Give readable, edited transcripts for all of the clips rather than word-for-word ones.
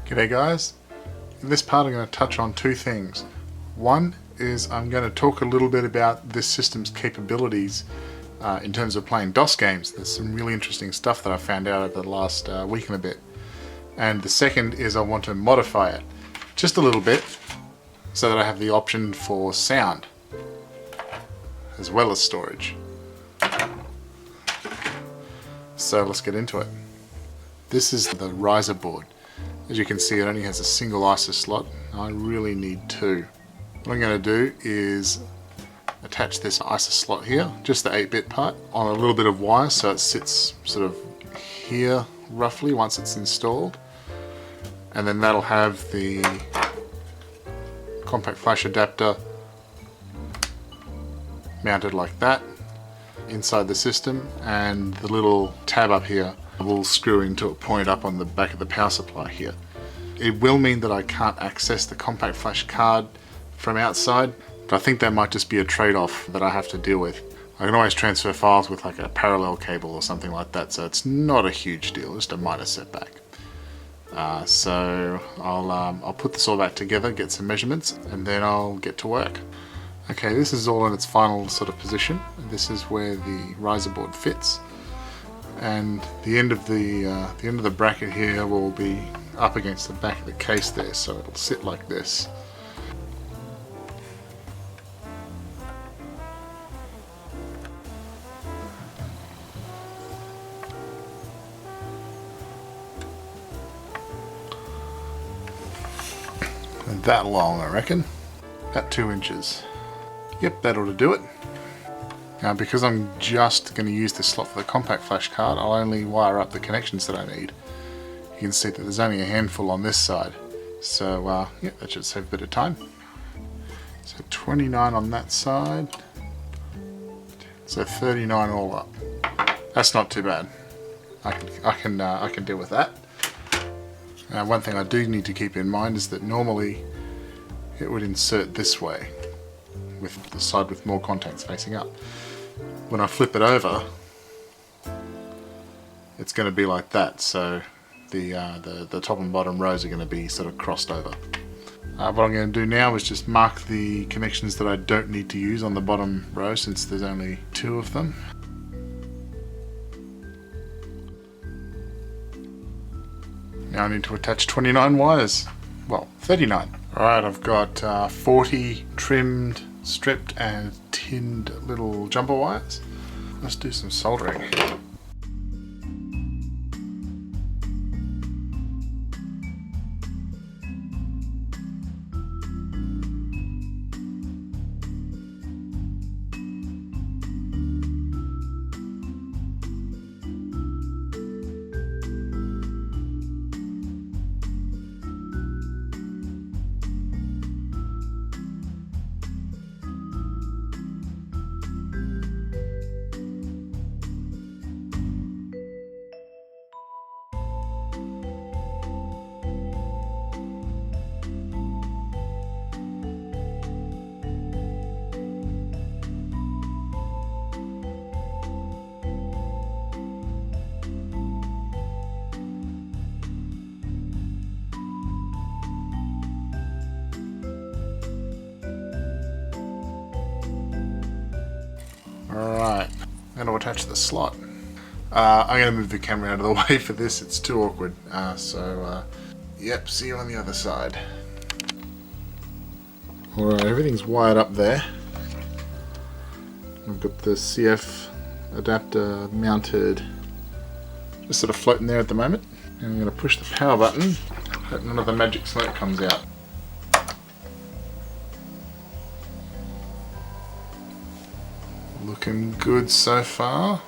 G'day guys. In this part I'm going to touch on two things. One is I'm going to talk a little bit about this system's capabilities in terms of playing DOS games. There's some really interesting stuff that I found out over the last week and a bit. And the second is I want to modify it just a little bit so that I have the option for sound as well as storage. So let's get into it. This is the riser board. As you can see, it only has a single ISA slot. I really need two. What I'm going to do is attach this ISA slot here, just the 8-bit part, on a little bit of wire so it sits sort of here roughly once it's installed. And then that'll have the compact flash adapter mounted like that inside the system, and the little tab up here will screw into a point up on the back of the power supply here. It will mean that I can't access the compact flash card from outside, but I think that might just be a trade-off that I have to deal with. I can always transfer files with like a parallel cable or something like that, so it's not a huge deal, just a minor setback. So I'll put this all back together, get some measurements, and then I'll get to work. Okay, this is all in its final sort of position. This is where the riser board fits. And the end of the bracket here will be up against the back of the case there, so it'll sit like this. And that long, I reckon. About 2 inches. Yep, that ought to do it. Now, because I'm just going to use this slot for the compact flash card, I'll only wire up the connections that I need. You can see that there's only a handful on this side. So, yeah, that should save a bit of time. So 29 on that side. So 39 all up. That's not too bad. I can deal with that. One thing I do need to keep in mind is that normally it would insert this way, with the side with more contacts facing up. When I flip it over, it's going to be like that, so the top and bottom rows are going to be sort of crossed over. What I'm going to do now is just mark the connections that I don't need to use on the bottom row, since there's only 2 of them. Now I need to attach 29 wires. Well, 39. Alright, I've got 40 trimmed, stripped and tinned little jumper wires. Let's do some soldering. Alright, I'm going to attach the slot. I'm going to move the camera out of the way for this, it's too awkward. Yep, see you on the other side. Alright, everything's wired up there. I've got the CF adapter mounted, just sort of floating there at the moment. And I'm going to push the power button, hope none of the magic smoke comes out. Looking good so far.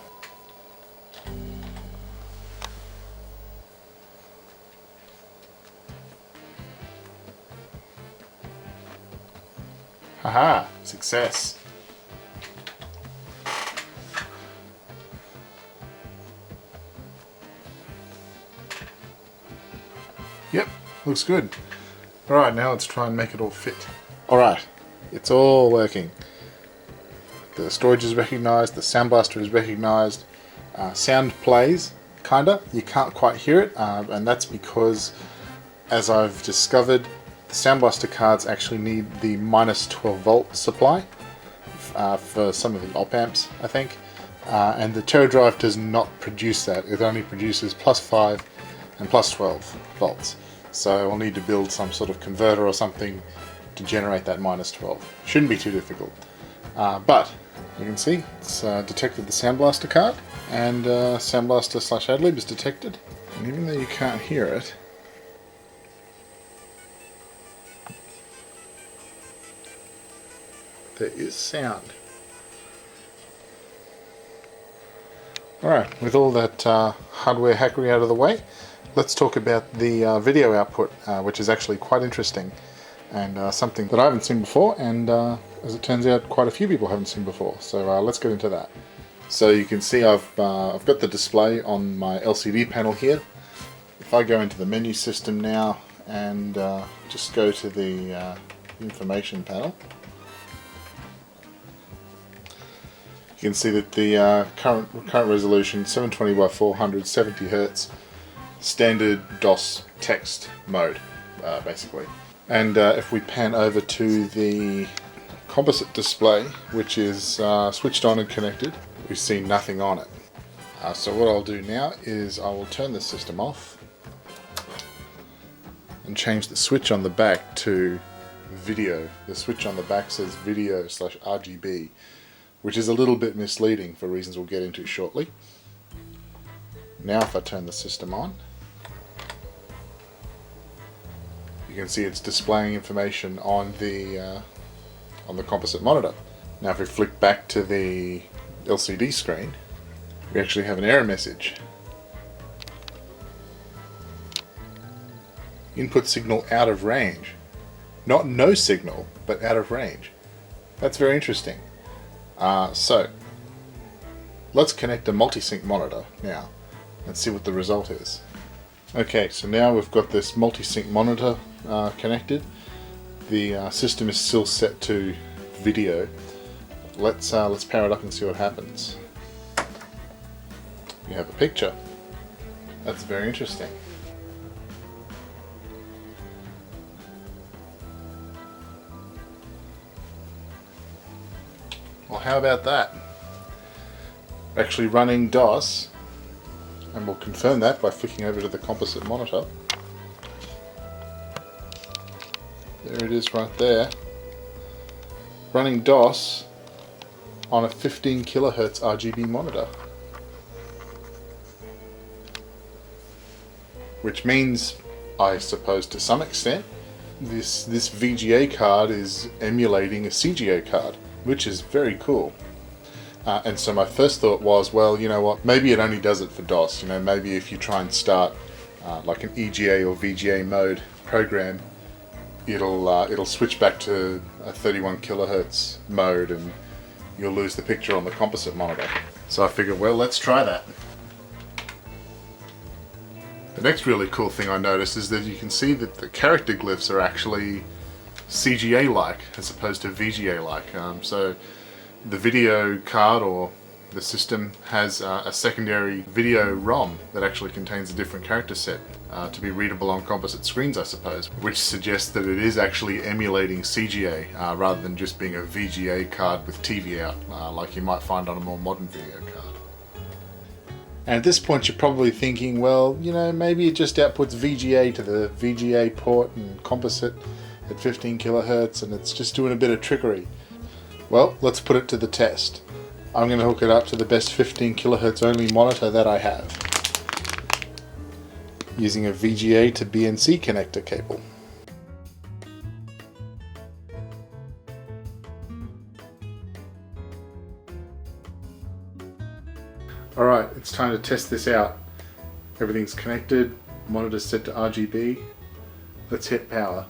Haha, success. Yep, looks good. Alright, now let's try and make it all fit. Alright, it's all working. The storage is recognised, the sound blaster is recognised, sound plays, Kinda. You can't quite hear it, and that's because, as I've discovered, the Sound Blaster cards actually need the minus 12 volt supply for some of the op amps, I think. And the Teradrive does not produce that. It only produces plus 5 and plus 12 volts. So I'll need to build some sort of converter or something to generate that minus 12. Shouldn't be too difficult. But you can see it's detected the Sound Blaster card, and Sound Blaster / Adlib is detected. And even though you can't hear it, there is sound. Alright, with all that hardware hackery out of the way, let's talk about the video output, which is actually quite interesting and something that I haven't seen before, and as it turns out, quite a few people haven't seen before. So let's get into that. So you can see I've got the display on my LCD panel here. If I go into the menu system now and just go to the information panel, you can see that the current resolution 720 by 400, 70 Hz, standard DOS text mode, basically. And if we pan over to the composite display, which is switched on and connected, we see nothing on it. So what I'll do now is I will turn the system off and change the switch on the back to video. The switch on the back says video / RGB, which is a little bit misleading for reasons we'll get into shortly. Now if I turn the system on, you can see it's displaying information on the composite monitor. Now if we flick back to the LCD screen, we actually have an error message. Input signal out of range. Not no signal, but out of range. That's very interesting. So let's connect a multi-sync monitor now and see what the result is. Okay, so now we've got this multi-sync monitor connected. The system is still set to video. Let's power it up and see what happens. You have a picture. That's very interesting. Well, how about that? Actually running DOS, and we'll confirm that by flicking over to the composite monitor. There it is right there. Running DOS on a 15 kilohertz RGB monitor. Which means, I suppose to some extent, this VGA card is emulating a CGA card, which is very cool. And so my first thought was, well, you know what, maybe it only does it for DOS. You know, maybe if you try and start like an EGA or VGA mode program, it'll switch back to a 31 kilohertz mode and you'll lose the picture on the composite monitor. So I figured, well, let's try that. The next really cool thing I noticed is that you can see that the character glyphs are actually CGA-like as opposed to VGA-like. So the video card or the system has a secondary video ROM that actually contains a different character set to be readable on composite screens, I suppose, which suggests that it is actually emulating CGA rather than just being a VGA card with TV out like you might find on a more modern video card. And at this point you're probably thinking, well, you know, maybe it just outputs VGA to the VGA port and composite at 15 kilohertz and it's just doing a bit of trickery. Well, let's put it to the test. I'm going to hook it up to the best 15 kilohertz only monitor that I have, using a VGA to BNC connector cable. Alright, it's time to test this out. Everything's connected, monitor's set to RGB. Let's hit power.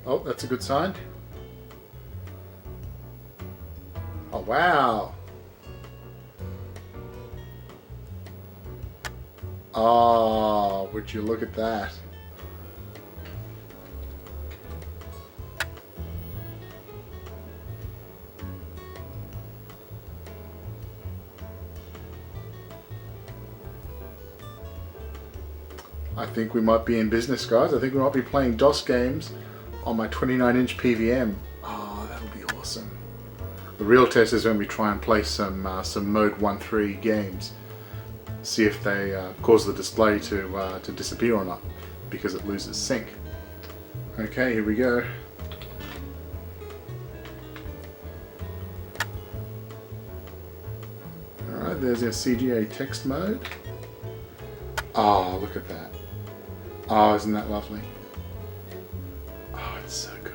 Oh, that's a good sign. Oh, wow. Oh, would you look at that. I think we might be in business, guys. I think we might be playing DOS games on my 29-inch PVM. Oh, that'll be awesome. The real test is when we try and play some Mode 1.3 games. See if they cause the display to disappear or not, because it loses sync. Okay, here we go. Alright, there's our CGA text mode. Oh, look at that. Oh, isn't that lovely? Oh, it's so good.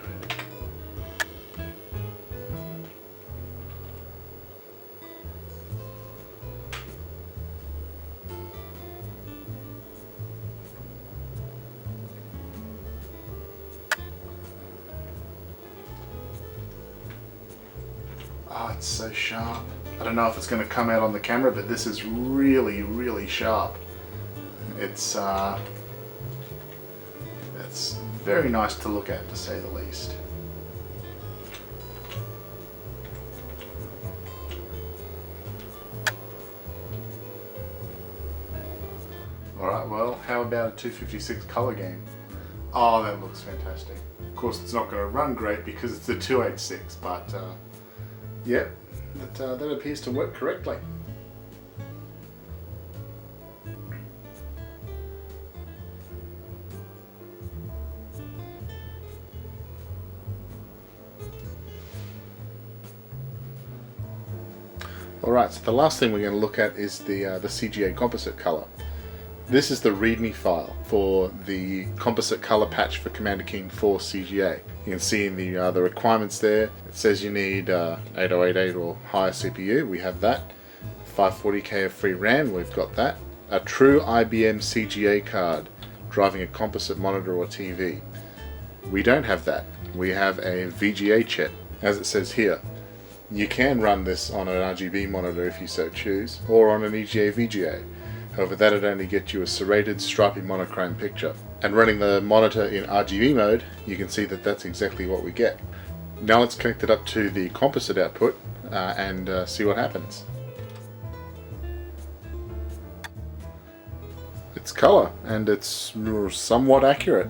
Oh, it's so sharp. I don't know if it's going to come out on the camera, but this is really, really sharp. It's very nice to look at, to say the least. Alright, well, how about a 256 color game? Oh, that looks fantastic. Of course, it's not going to run great because it's a 286, but yeah, that appears to work correctly. Alright, so the last thing we're going to look at is the CGA composite color. This is the README file for the composite color patch for Commander Keen 4 CGA. You can see in the requirements there, it says you need 8088 or higher CPU, we have that. 540k of free RAM, we've got that. A true IBM CGA card driving a composite monitor or TV. We don't have that. We have a VGA chip, as it says here. You can run this on an RGB monitor if you so choose, or on an EGA VGA. However, that'd only get you a serrated, stripy monochrome picture. And running the monitor in RGB mode, you can see that that's exactly what we get. Now let's connect it up to the composite output and see what happens. It's color, and it's somewhat accurate.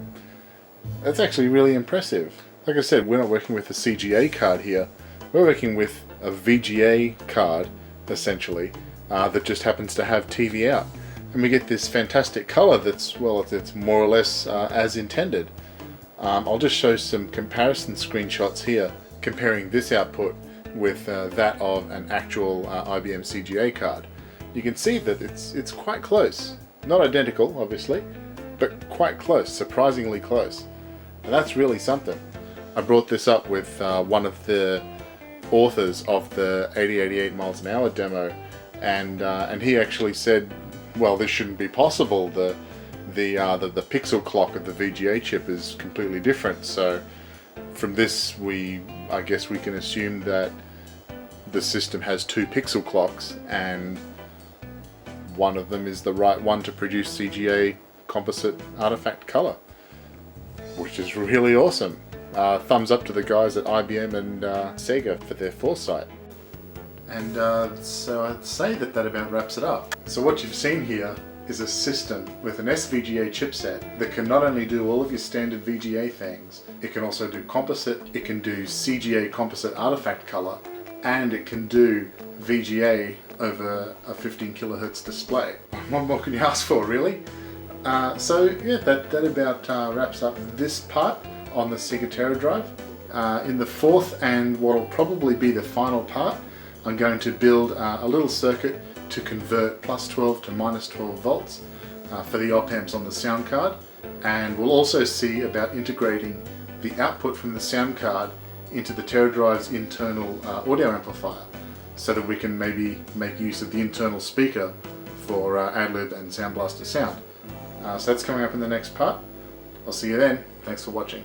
That's actually really impressive. Like I said, we're not working with a CGA card here. We're working with a VGA card, essentially, that just happens to have TV out. And we get this fantastic color that's, well, it's more or less as intended. I'll just show some comparison screenshots here, comparing this output with that of an actual IBM CGA card. You can see that it's quite close. Not identical, obviously, but quite close, surprisingly close. And that's really something. I brought this up with one of the authors of the 8088 miles an hour demo, and he actually said, well, this shouldn't be possible. The pixel clock of the VGA chip is completely different. So from this, I guess we can assume that the system has two pixel clocks, and one of them is the right one to produce CGA composite artifact color, which is really awesome. Thumbs up to the guys at IBM and Sega for their foresight. And so I'd say that about wraps it up. So what you've seen here is a system with an SVGA chipset that can not only do all of your standard VGA things, it can also do composite, it can do CGA composite artifact color, and it can do VGA over a 15 kilohertz display. What more can you ask for, really? So yeah, that about wraps up this part on the Sega Teradrive. In the fourth and what will probably be the final part, I'm going to build a little circuit to convert plus 12 to minus 12 volts for the op amps on the sound card, and we'll also see about integrating the output from the sound card into the Teradrive's internal audio amplifier, so that we can maybe make use of the internal speaker for AdLib and Sound Blaster sound. So that's coming up in the next part. I'll see you then. Thanks for watching.